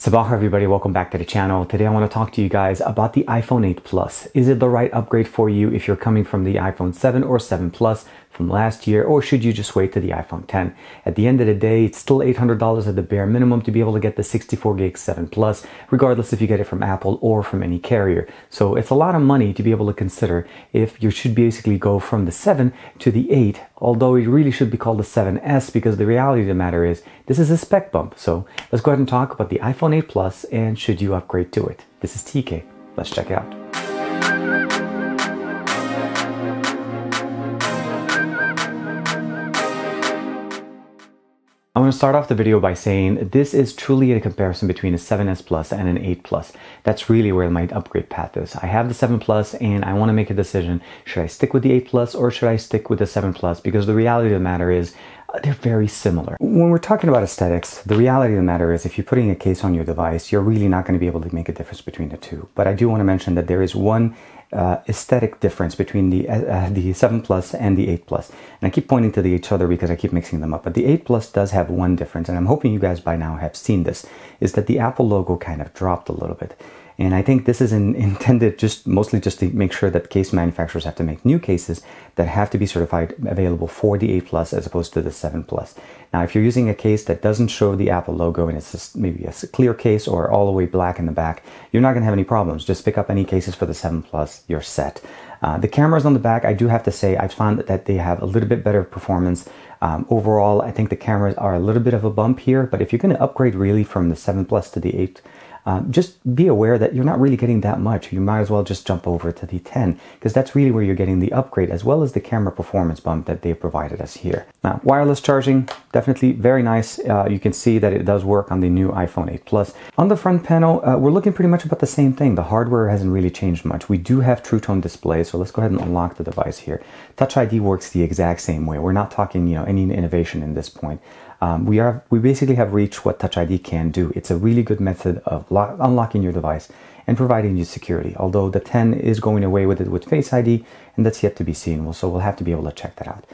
Sabah everybody, welcome back to the channel. Today I want to talk to you guys about the iPhone 8 Plus. Is it the right upgrade for you if you're coming from the iPhone 7 or 7 Plus from last year, or should you just wait to the iPhone 10? At the end of the day, it's still $800 at the bare minimum to be able to get the 64 gig 7 Plus, regardless if you get it from Apple or from any carrier. So it's a lot of money to be able to consider if you should basically go from the 7 to the 8, although it really should be called the 7S, because the reality of the matter is this is a spec bump. So let's go ahead and talk about the iPhone 8 Plus and should you upgrade to it. This is TK. Let's check it out. I want to start off the video by saying this is truly a comparison between a 7S Plus and an 8 Plus. That's really where my upgrade path is. I have the 7 Plus and I want to make a decision. Should I stick with the 8 Plus or should I stick with the 7 Plus? Because the reality of the matter is they're very similar. When we're talking about aesthetics, the reality of the matter is if you're putting a case on your device, you're really not going to be able to make a difference between the two. But I do want to mention that there is one aesthetic difference between the 7 Plus and the 8 Plus. And I keep pointing to each other because I keep mixing them up. But the 8 Plus does have one difference, and I'm hoping you guys by now have seen this, is that the Apple logo kind of dropped a little bit. And I think this is intended mostly just to make sure that case manufacturers have to make new cases that have to be certified available for the 8 Plus as opposed to the 7 Plus. Now, if you're using a case that doesn't show the Apple logo and it's just maybe a clear case or all the way black in the back, you're not going to have any problems. Just pick up any cases for the 7 Plus, you're set. The cameras on the back, I do have to say, I've found that they have a little bit better performance. Overall, I think the cameras are a little bit of a bump here, but if you're going to upgrade really from the 7 Plus to the 8, just be aware that you're not really getting that much. You might as well just jump over to the 10 because that's really where you're getting the upgrade as well as the camera performance bump that they provided us here. Now, wireless charging, definitely very nice. You can see that it does work on the new iPhone 8 Plus. On the front panel, we're looking pretty much about the same thing. The hardware hasn't really changed much. We do have True Tone display, so let's go ahead and unlock the device here. Touch ID works the exact same way. We're not talking, any innovation in this point. We basically have reached what Touch ID can do. It's a really good method of unlocking your device and providing you security. Although the 10 is going away with it with Face ID, and that's yet to be seen. So we'll have to be able to check that out.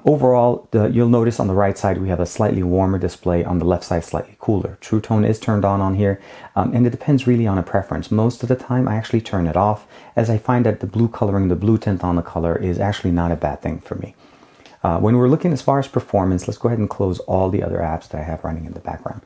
Overall, you'll notice on the right side we have a slightly warmer display. On the left side, slightly cooler. True Tone is turned on here, and it depends really on a preference. Most of the time, I actually turn it off, as I find that the blue coloring, the blue tint on the color, is actually not a bad thing for me. When we're looking as far as performance, let's go ahead and close all the other apps that I have running in the background.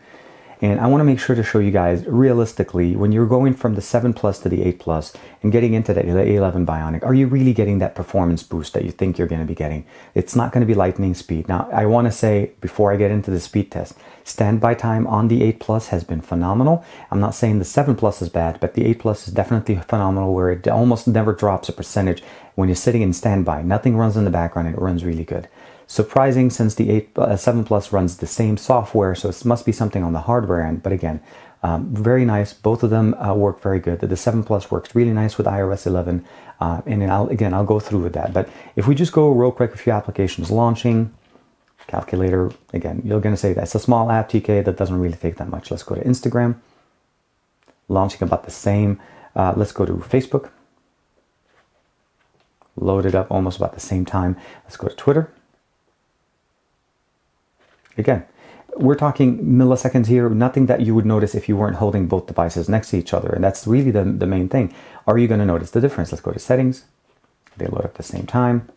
And I want to make sure to show you guys realistically, when you're going from the 7 Plus to the 8 Plus and getting into the A11 Bionic, are you really getting that performance boost that you think you're going to be getting? It's not going to be lightning speed. Now, I want to say, before I get into the speed test, standby time on the 8 Plus has been phenomenal. I'm not saying the 7 Plus is bad, but the 8 Plus is definitely phenomenal, where it almost never drops a percentage when you're sitting in standby. Nothing runs in the background, and it runs really good. Surprising, since the 7 Plus runs the same software, so it must be something on the hardware end. But again, very nice. Both of them work very good. The 7 Plus works really nice with iOS 11, and I'll go through with that. But if we just go real quick, a few applications launching. Calculator, again, you're going to say that's a small app, TK, that doesn't really take that much. Let's go to Instagram, launching about the same. Let's go to Facebook, loaded up almost about the same time. Let's go to Twitter. Again, we're talking milliseconds here, nothing that you would notice if you weren't holding both devices next to each other. And that's really the main thing. Are you going to notice the difference? Let's go to settings. They load up at the same time.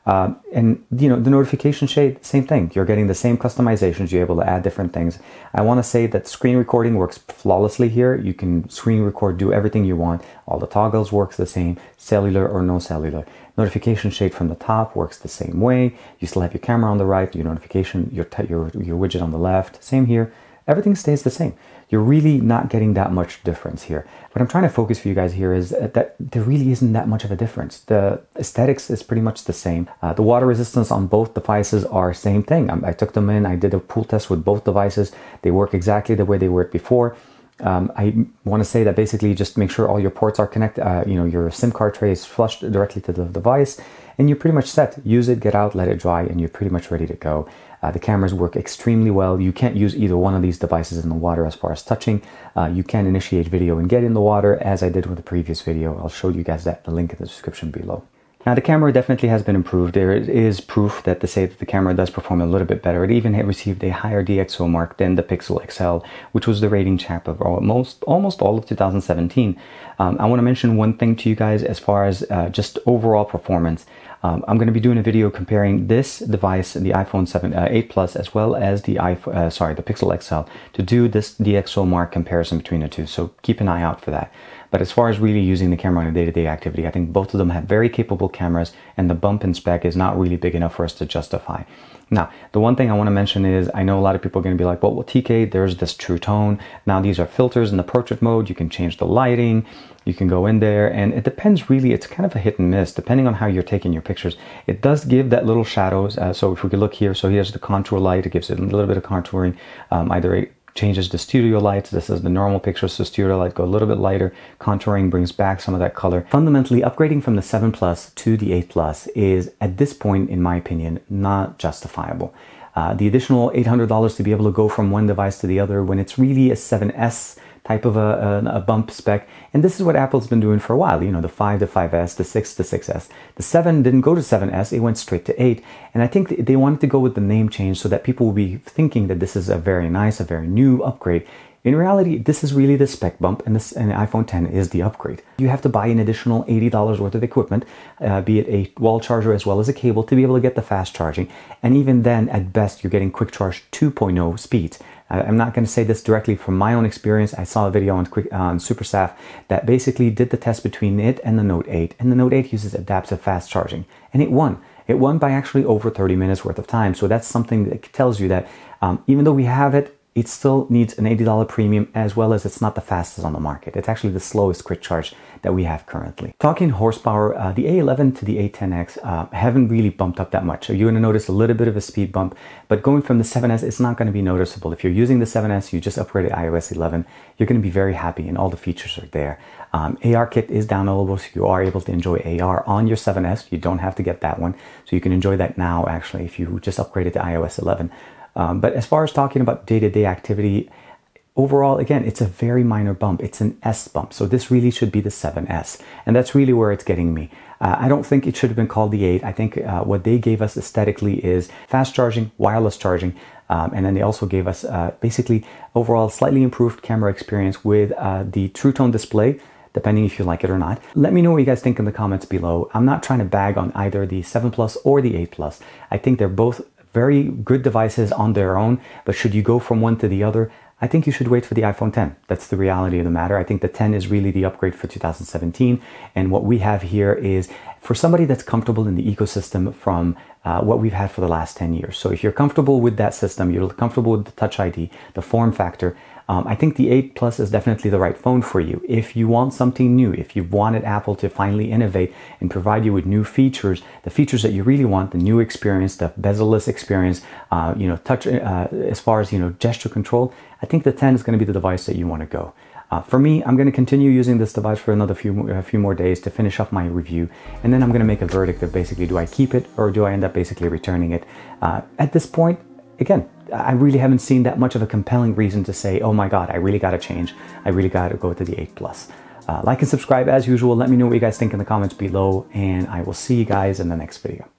And the notification shade, same thing. You're getting the same customizations. You're able to add different things. I want to say that screen recording works flawlessly here. You can screen record, do everything you want. All the toggles works the same, cellular or no cellular. Notification shade from the top works the same way. You still have your camera on the right, your notification, your widget on the left. Same here. Everything stays the same. You're really not getting that much difference here. What I'm trying to focus for you guys here is that there really isn't that much of a difference. The aesthetics is pretty much the same. The water resistance on both devices are same thing. I took them in, I did a pool test with both devices. They work exactly the way they worked before. I want to say that basically just make sure all your ports are connected, your SIM card tray is flushed directly to the device, and you're pretty much set. Use it, get out, let it dry, and you're pretty much ready to go. The cameras work extremely well. You can't use either one of these devices in the water as far as touching. You can initiate video and get in the water, as I did with the previous video. I'll show you guys that, the link in the description below. Now the camera definitely has been improved. There is proof that to say that the camera does perform a little bit better. It even received a higher DxO mark than the Pixel XL, which was the rating chap of almost all of 2017. I want to mention one thing to you guys as far as just overall performance. I'm going to be doing a video comparing this device, the iPhone 8 Plus, as well as the Pixel XL, to do this DxO mark comparison between the two. So keep an eye out for that. But as far as really using the camera on a day-to-day activity, I think both of them have very capable cameras, and the bump in spec is not really big enough for us to justify. Now, the one thing I want to mention is, I know a lot of people are going to be like, well, TK, there's this True Tone. Now these are filters in the portrait mode. You can change the lighting. You can go in there, and it depends really. It's kind of a hit and miss depending on how you're taking your pictures. It does give that little shadows. So if we could look here, so here's the contour light. It gives it a little bit of contouring. Either it changes the studio lights. This is the normal picture, so studio light go a little bit lighter. Contouring brings back some of that color. Fundamentally, upgrading from the 7 Plus to the 8 Plus is, at this point, in my opinion, not justifiable. The additional $800 to be able to go from one device to the other when it's really a 7S type of a bump spec. And this is what Apple's been doing for a while. You know, the 5 to 5S, the 6 to 6S. The 7 didn't go to 7S, it went straight to 8. And I think they wanted to go with the name change so that people will be thinking that this is a very nice, a very new upgrade. In reality, this is really the spec bump, and the iPhone X is the upgrade. You have to buy an additional $80 worth of equipment, be it a wall charger as well as a cable, to be able to get the fast charging. And even then, at best, you're getting Quick Charge 2.0 speeds. I'm not going to say this directly from my own experience. I saw a video on Supersaf that basically did the test between it and the Note 8. And the Note 8 uses adaptive fast charging. And it won. It won by actually over 30 minutes worth of time. So that's something that tells you that even though we have it, it still needs an $80 premium, as well as it's not the fastest on the market. It's actually the slowest quick charge that we have currently. Talking horsepower, the A11 to the A10X haven't really bumped up that much. So you're going to notice a little bit of a speed bump, but going from the 7S, it's not going to be noticeable. If you're using the 7S, you just upgraded iOS 11, you're going to be very happy, and all the features are there. ARKit is downloadable, so you are able to enjoy AR on your 7S. You don't have to get that one. So you can enjoy that now, actually, if you just upgraded to iOS 11. But as far as talking about day-to-day activity, overall, again, it's a very minor bump. It's an S bump. So this really should be the 7S. And that's really where it's getting me. I don't think it should have been called the 8. I think what they gave us aesthetically is fast charging, wireless charging. And then they also gave us basically overall slightly improved camera experience with the True Tone display, depending if you like it or not. Let me know what you guys think in the comments below. I'm not trying to bag on either the 7 Plus or the 8 Plus. I think they're both very good devices on their own, but should you go from one to the other, I think you should wait for the iPhone X. That's the reality of the matter. I think the 10 is really the upgrade for 2017, and what we have here is for somebody that's comfortable in the ecosystem from what we've had for the last 10 years. So if you're comfortable with that system, you're comfortable with the Touch ID, the form factor, I think the 8 Plus is definitely the right phone for you. If you want something new, if you wanted Apple to finally innovate and provide you with new features, the features that you really want, the new experience, the bezel-less experience, touch as far as gesture control, I think the 10 is going to be the device that you want to go. For me, I'm going to continue using this device for another few more days to finish off my review, and then I'm going to make a verdict of basically, do I keep it or do I end up basically returning it? At this point, again, I really haven't seen that much of a compelling reason to say, oh my God, I really got to change. I really got to go to the 8 Plus. Like and subscribe as usual. Let me know what you guys think in the comments below, and I will see you guys in the next video.